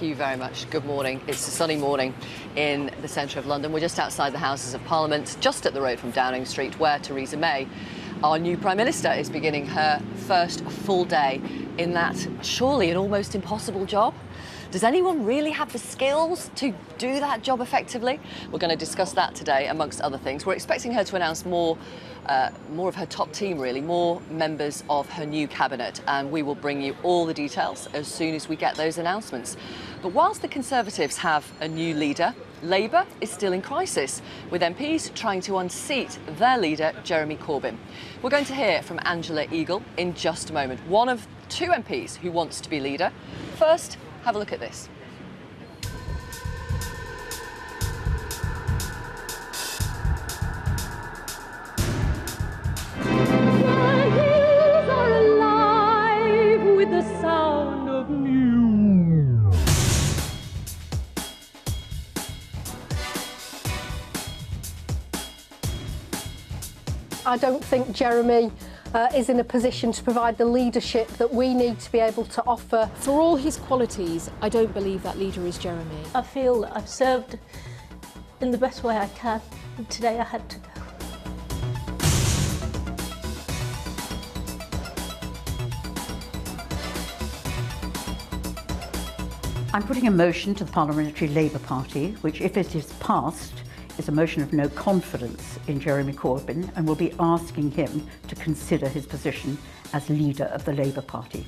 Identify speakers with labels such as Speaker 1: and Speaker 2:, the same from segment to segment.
Speaker 1: Thank you very much. Good morning. It's a sunny morning in the centre of London. We're just outside the Houses of Parliament, just up the road from Downing Street, where Theresa May, our new Prime Minister, is beginning her first full day in that surely an almost impossible job. Does anyone really have the skills to do that job effectively? We're going to discuss that today, amongst other things. We're expecting her to announce more of her top team, really, more members of her new cabinet, and we will bring you all the details as soon as we get those announcements. But whilst the Conservatives have a new leader, Labour is still in crisis, with MPs trying to unseat their leader, Jeremy Corbyn. We're going to hear from Angela Eagle in just a moment, one of two MPs who wants to be leader. First, have a look at this.
Speaker 2: I don't think Jeremy is in a position to provide the leadership that we need to be able to offer.
Speaker 3: For all his qualities, I don't believe that leader is Jeremy.
Speaker 4: I feel that I've served in the best way I can, and today I had to go.
Speaker 5: I'm putting a motion to the Parliamentary Labour Party, which, if it is passed, is a motion of no confidence in Jeremy Corbyn, and will be asking him to consider his position as leader of the Labour Party.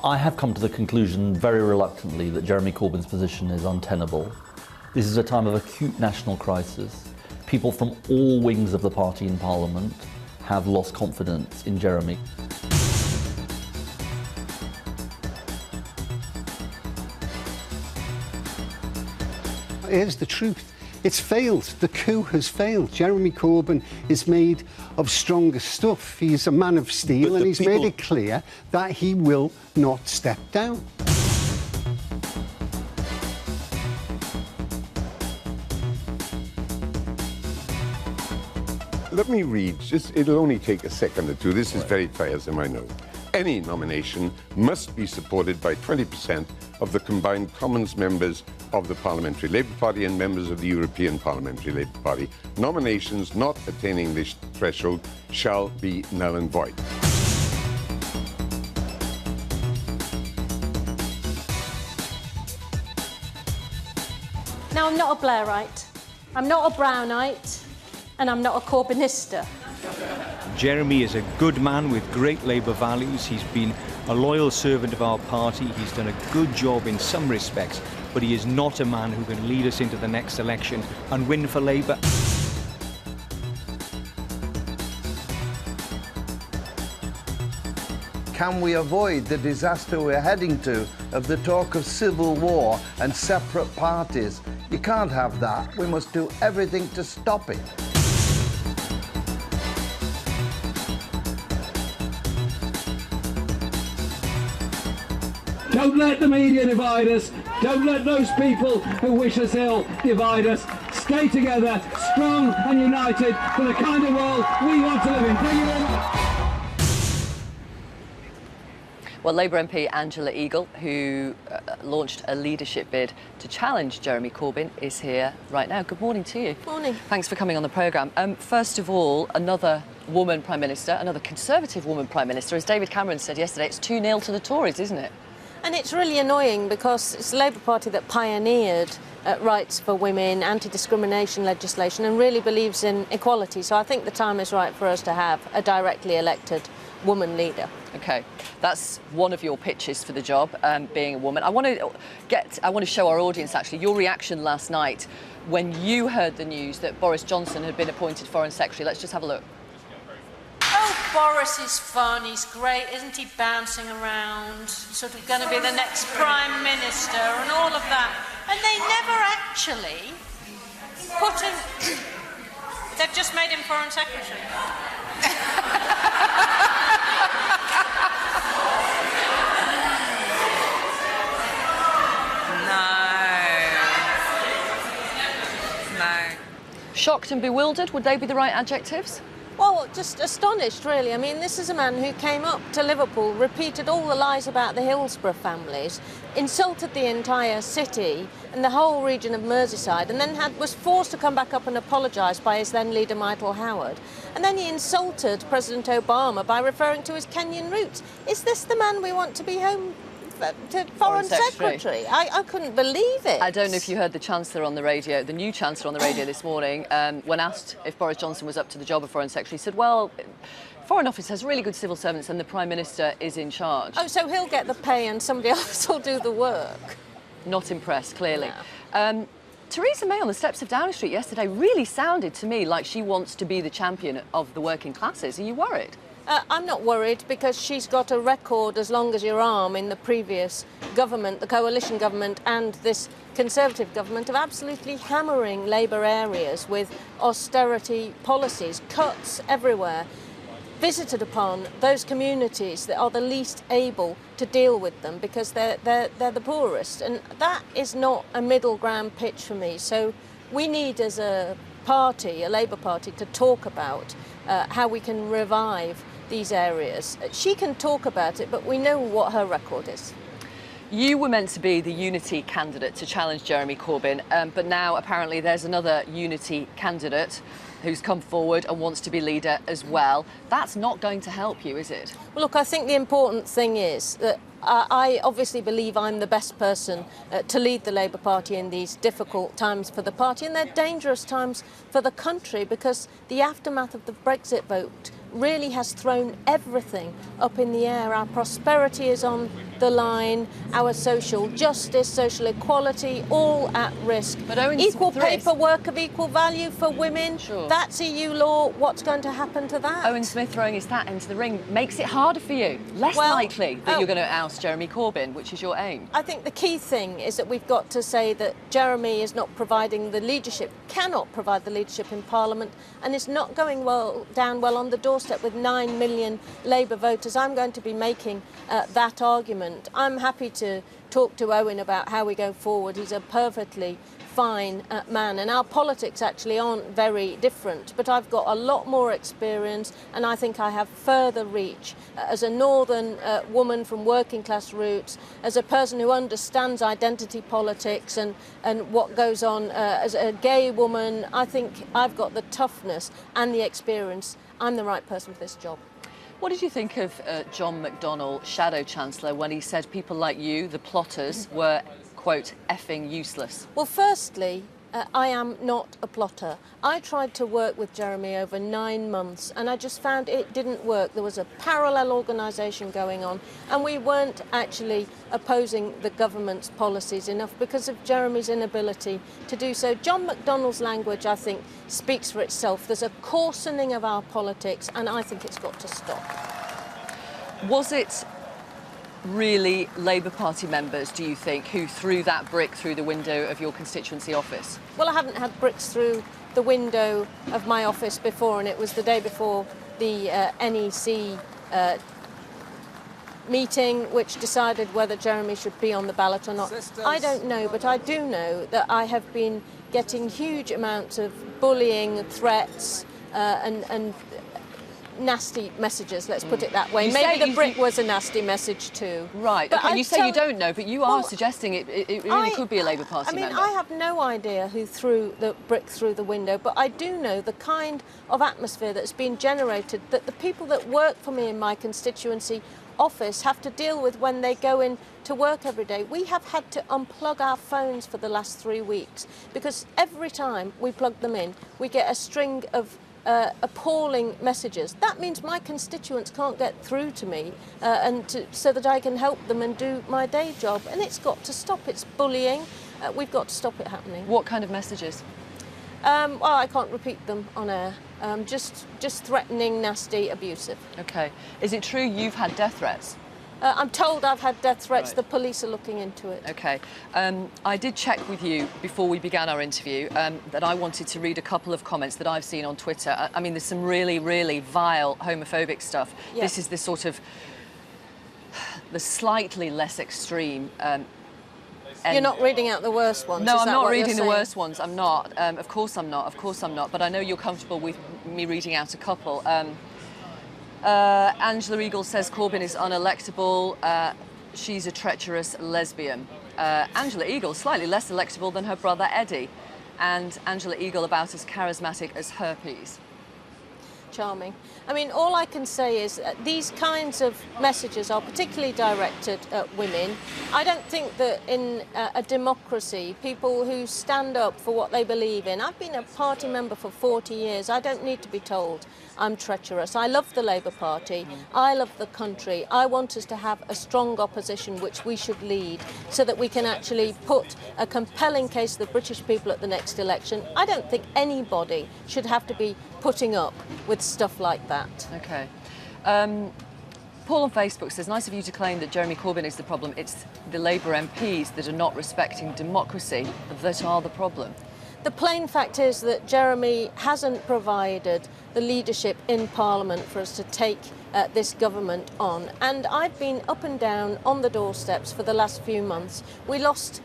Speaker 6: I have come to the conclusion very reluctantly that Jeremy Corbyn's position is untenable. This is a time of acute national crisis. People from all wings of the party in Parliament have lost confidence in Jeremy.
Speaker 7: Here's the truth. It's failed. The coup has failed. Jeremy Corbyn is made of stronger stuff. He's a man of steel, and he's made it clear that he will not step down.
Speaker 8: Let me read, it'll only take a second or two. This is very tiresome, I know. Any nomination must be supported by 20% of the combined Commons members of the Parliamentary Labour Party and members of the European Parliamentary Labour Party. Nominations not attaining this threshold shall be null and void.
Speaker 4: Now, I'm not a Blairite, I'm not a Brownite, and I'm not a Corbynista.
Speaker 9: Jeremy is a good man with great Labour values. He's been a loyal servant of our party. He's done a good job in some respects, but he is not a man who can lead us into the next election and win for Labour.
Speaker 10: Can we avoid the disaster we're heading to of the talk of civil war and separate parties? You can't have that. We must do everything to stop it.
Speaker 11: Don't let the media divide us. Don't let those people who wish us ill divide us. Stay together, strong and united for the kind of world we want to live in. Thank you very much.
Speaker 1: Well, Labour MP Angela Eagle, who launched a leadership bid to challenge Jeremy Corbyn, is here right now. Good morning to you.
Speaker 4: Morning.
Speaker 1: Thanks for coming on the programme. First of all, another woman Prime Minister, another Conservative woman Prime Minister. As David Cameron said yesterday, it's 2-0 to the Tories, isn't it?
Speaker 4: And it's really annoying because it's the Labour Party that pioneered rights for women, anti-discrimination legislation, and really believes in equality. So I think the time is right for us to have a directly elected woman leader.
Speaker 1: OK, that's one of your pitches for the job, being a woman. I want to show our audience, actually, your reaction last night when you heard the news that Boris Johnson had been appointed Foreign Secretary. Let's just have a look.
Speaker 12: Oh, Boris is fun, he's great, isn't he, bouncing around, sort of going to be the next Prime Minister and all of that. And they never actually put him... They've just made him Foreign Secretary.
Speaker 1: Shocked and bewildered, would they be the right adjectives?
Speaker 4: Well, just astonished, really. I mean, this is a man who came up to Liverpool, repeated all the lies about the Hillsborough families, insulted the entire city and the whole region of Merseyside, and then was forced to come back up and apologise by his then leader, Michael Howard. And then he insulted President Obama by referring to his Kenyan roots. Is this the man we want to be Foreign Secretary? I couldn't believe it.
Speaker 1: I don't know if you heard the Chancellor on the radio, the new Chancellor on the radio this morning, when asked if Boris Johnson was up to the job of Foreign Secretary, he said, well, Foreign Office has really good civil servants and the Prime Minister is in charge.
Speaker 4: Oh, so he'll get the pay and somebody else will do the work?
Speaker 1: Not impressed, clearly.
Speaker 4: No.
Speaker 1: Theresa May on the steps of Downing Street yesterday really sounded to me like she wants to be the champion of the working classes. Are you worried?
Speaker 4: I'm not worried because she's got a record as long as your arm in the previous government, the coalition government and this Conservative government, of absolutely hammering Labour areas with austerity policies, cuts everywhere, visited upon those communities that are the least able to deal with them because they're the poorest. And that is not a middle ground pitch for me. So we need, as a party, a Labour Party, to talk about how we can revive these areas. She can talk about it, but we know what her record is.
Speaker 1: You were meant to be the Unity candidate to challenge Jeremy Corbyn, but now apparently there's another Unity candidate who's come forward and wants to be leader as well. That's not going to help you, is it?
Speaker 4: Well, look, I think the important thing is that I obviously believe I'm the best person to lead the Labour Party in these difficult times for the party, and they're dangerous times for the country because the aftermath of the Brexit vote really has thrown everything up in the air. Our prosperity is on the line, our social justice, social equality, all at risk.
Speaker 1: But Owen
Speaker 4: equal
Speaker 1: Smith
Speaker 4: pay for work of equal value for women,
Speaker 1: sure.
Speaker 4: That's EU law. What's going to happen to that?
Speaker 1: Owen Smith throwing his hat into the ring makes it harder for you. Less likely that you're going to oust Jeremy Corbyn, which is your aim.
Speaker 4: I think the key thing is that we've got to say that Jeremy is not providing the leadership, cannot provide the leadership in Parliament, and is not going down well on the doorstep with 9 million Labour voters. I'm going to be making that argument. I'm happy to talk to Owen about how we go forward. He's a perfectly fine man, and our politics actually aren't very different, but I've got a lot more experience and I think I have further reach as a northern woman from working class roots, as a person who understands identity politics and what goes on as a gay woman. I think I've got the toughness and the experience. I'm the right person for this job.
Speaker 1: What did you think of John McDonnell, Shadow Chancellor, when he said people like you, the plotters, were, quote, effing useless?
Speaker 4: Well, firstly, I am not a plotter. I tried to work with Jeremy over 9 months and I just found it didn't work. There was a parallel organisation going on and we weren't actually opposing the government's policies enough because of Jeremy's inability to do so. John McDonnell's language, I think, speaks for itself. There's a coarsening of our politics and I think it's got to stop.
Speaker 1: Was it really Labour Party members, do you think, who threw that brick through the window of your constituency office?
Speaker 4: Well, I haven't had bricks through the window of my office before, and it was the day before the NEC meeting which decided whether Jeremy should be on the ballot or not. I don't know, but I do know that I have been getting huge amounts of bullying, threats and nasty messages, let's put it that way. Maybe the brick was a nasty message too.
Speaker 1: Right,
Speaker 4: but
Speaker 1: okay, you say you don't know, but you are suggesting it really could be a Labour Party member.
Speaker 4: I have no idea who threw the brick through the window, but I do know the kind of atmosphere that's been generated that the people that work for me in my constituency office have to deal with when they go in to work every day. We have had to unplug our phones for the last 3 weeks because every time we plug them in, we get a string of appalling messages. That means my constituents can't get through to me so that I can help them and do my day job. And it's got to stop. It's bullying. We've got to stop it happening.
Speaker 1: What kind of messages?
Speaker 4: Well, I can't repeat them on air. Just threatening, nasty, abusive.
Speaker 1: OK. Is it true you've had death threats?
Speaker 4: I'm told I've had death threats.
Speaker 1: Right.
Speaker 4: The police are looking into it.
Speaker 1: OK. I did check with you before we began our interview that I wanted to read a couple of comments that I've seen on Twitter. I mean, there's some really, really vile homophobic stuff.
Speaker 4: Yeah.
Speaker 1: This is the sort of the slightly less extreme
Speaker 4: You're not reading out the worst ones?
Speaker 1: No,
Speaker 4: is
Speaker 1: I'm
Speaker 4: that
Speaker 1: not
Speaker 4: what you're
Speaker 1: reading the
Speaker 4: saying?
Speaker 1: worst ones. I'm not. Of course I'm not. Of course I'm not. But I know you're comfortable with me reading out a couple. Angela Eagle says Corbyn is unelectable. She's a treacherous lesbian. Angela Eagle, slightly less electable than her brother Eddie. And Angela Eagle about as charismatic as herpes.
Speaker 4: Charming. I mean, all I can say is these kinds of messages are particularly directed at women. I don't think that in a democracy, people who stand up for what they believe in, I've been a party member for 40 years, I don't need to be told I'm treacherous. I love the Labour Party, I love the country, I want us to have a strong opposition which we should lead so that we can actually put a compelling case to the British people at the next election. I don't think anybody should have to be putting up with stuff like that.
Speaker 1: Okay. Paul on Facebook says, nice of you to claim that Jeremy Corbyn is the problem. It's the Labour MPs that are not respecting democracy that are the problem.
Speaker 4: The plain fact is that Jeremy hasn't provided the leadership in Parliament for us to take this government on. And I've been up and down on the doorsteps for the last few months. We lost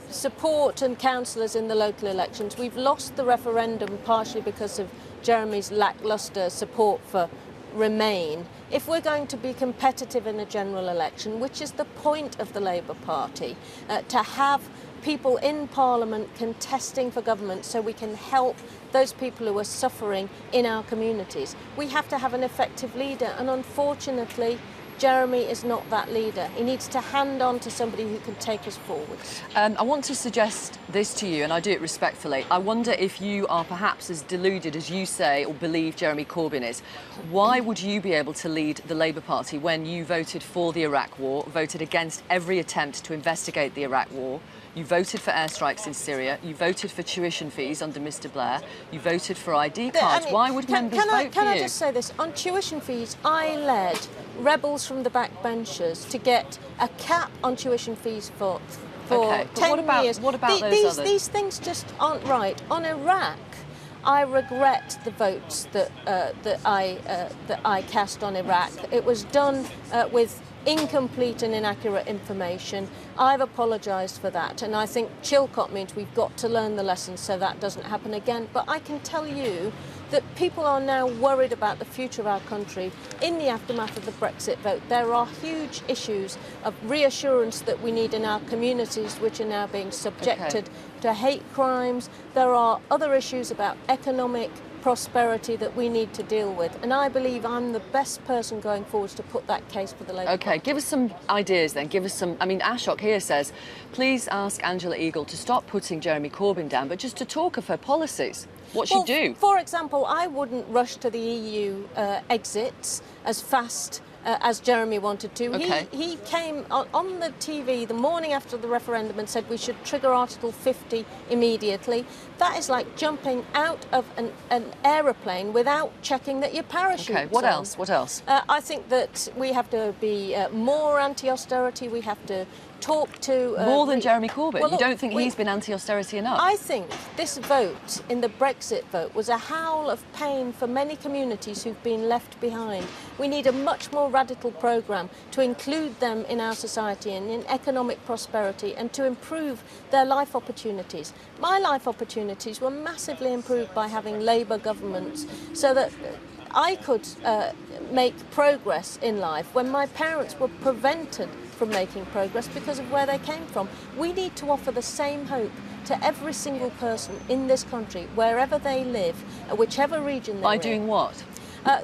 Speaker 4: support and councillors in the local elections. We've lost the referendum partially because of Jeremy's lacklustre support for Remain. If we're going to be competitive in a general election, which is the point of the Labour Party, to have people in Parliament contesting for government so we can help those people who are suffering in our communities, we have to have an effective leader, and unfortunately Jeremy is not that leader. He needs to hand on to somebody who can take us forward.
Speaker 1: I want to suggest this to you, and I do it respectfully. I wonder if you are perhaps as deluded as you say or believe Jeremy Corbyn is. Why would you be able to lead the Labour Party when you voted for the Iraq War, voted against every attempt to investigate the Iraq War, you voted for airstrikes in Syria, you voted for tuition fees under Mr Blair, you voted for ID cards? Why would members vote for you?
Speaker 4: Can I just say this? On tuition fees, I led rebels from the backbenchers to get a cap on tuition fees for 10 years.
Speaker 1: What about those others?
Speaker 4: These things just aren't right. On Iraq, I regret the votes that I cast on Iraq. It was done with incomplete and inaccurate information. I've apologised for that, and I think Chilcot means we've got to learn the lessons so that doesn't happen again. But I can tell you that people are now worried about the future of our country in the aftermath of the Brexit vote. There are huge issues of reassurance that we need in our communities, which are now being subjected to hate crimes. There are other issues about economic prosperity that we need to deal with, and I believe I'm the best person going forward to put that case for the Labour Party.
Speaker 1: Give us some ideas then, give us some. I mean, Ashok here says, please ask Angela Eagle to stop putting Jeremy Corbyn down, but just to talk of her policies. What she'd do?
Speaker 4: For example, I wouldn't rush to the EU exits as fast as Jeremy wanted to. He came on the TV the morning after the referendum and said we should trigger Article 50 immediately. That is like jumping out of an aeroplane without checking that your parachute.
Speaker 1: Okay, what else? What else?
Speaker 4: I think that we have to be more anti-austerity. We have to talk to...
Speaker 1: more than Jeremy Corbyn?
Speaker 4: Well,
Speaker 1: you don't think he's been anti-austerity enough?
Speaker 4: I think this vote, in the Brexit vote, was a howl of pain for many communities who've been left behind. We need a much more radical programme to include them in our society and in economic prosperity and to improve their life opportunities. My life opportunities were massively improved by having Labour governments so that I could make progress in life when my parents were prevented from making progress because of where they came from. We need to offer the same hope to every single person in this country, wherever they live, whichever region they're in.
Speaker 1: By doing what?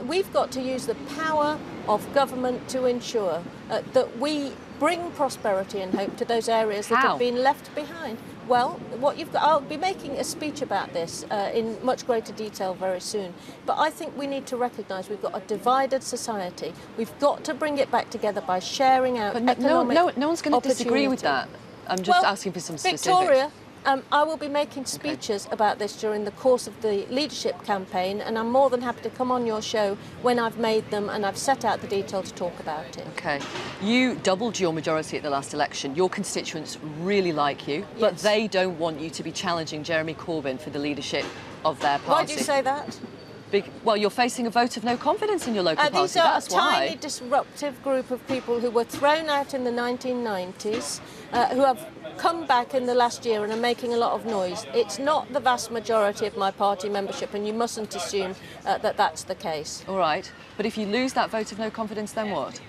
Speaker 4: We've got to use the power of government to ensure that we bring prosperity and hope to those areas that have been left behind. Well, what you've got, I'll be making a speech about this in much greater detail very soon. But I think we need to recognise we've got a divided society. We've got to bring it back together by sharing out economic
Speaker 1: no one's going to disagree with that. I'm just asking for some specifics.
Speaker 4: Victoria, I will be making speeches about this during the course of the leadership campaign, and I'm more than happy to come on your show when I've made them and I've set out the detail to talk about it.
Speaker 1: OK. You doubled your majority at the last election. Your constituents really like you, but they don't want you to be challenging Jeremy Corbyn for the leadership of their party.
Speaker 4: Why do you say that?
Speaker 1: Well, you're facing a vote of no confidence in your local party.
Speaker 4: These are
Speaker 1: That's
Speaker 4: a
Speaker 1: why.
Speaker 4: tiny disruptive group of people who were thrown out in the 1990s, who have come back in the last year and are making a lot of noise. It's not the vast majority of my party membership, and you mustn't assume that that's the case.
Speaker 1: All right, but if you lose that vote of no confidence, then what?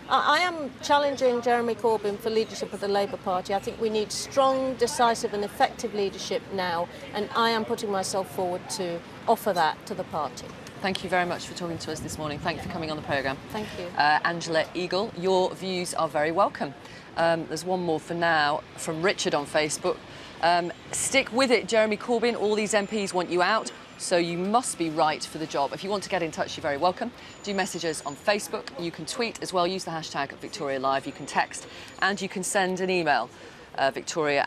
Speaker 4: I am challenging Jeremy Corbyn for leadership of the Labour Party. I think we need strong, decisive and effective leadership now, and I am putting myself forward to offer that to the party.
Speaker 1: Thank you very much for talking to us this morning. Thank you for coming on the programme.
Speaker 4: Thank you.
Speaker 1: Angela Eagle, your views are very welcome. There's one more for now from Richard on Facebook. Stick with it, Jeremy Corbyn. All these MPs want you out, so you must be right for the job. If you want to get in touch, you're very welcome. Do message us on Facebook. You can tweet as well. Use the hashtag Victoria Live. You can text and you can send an email, Victoria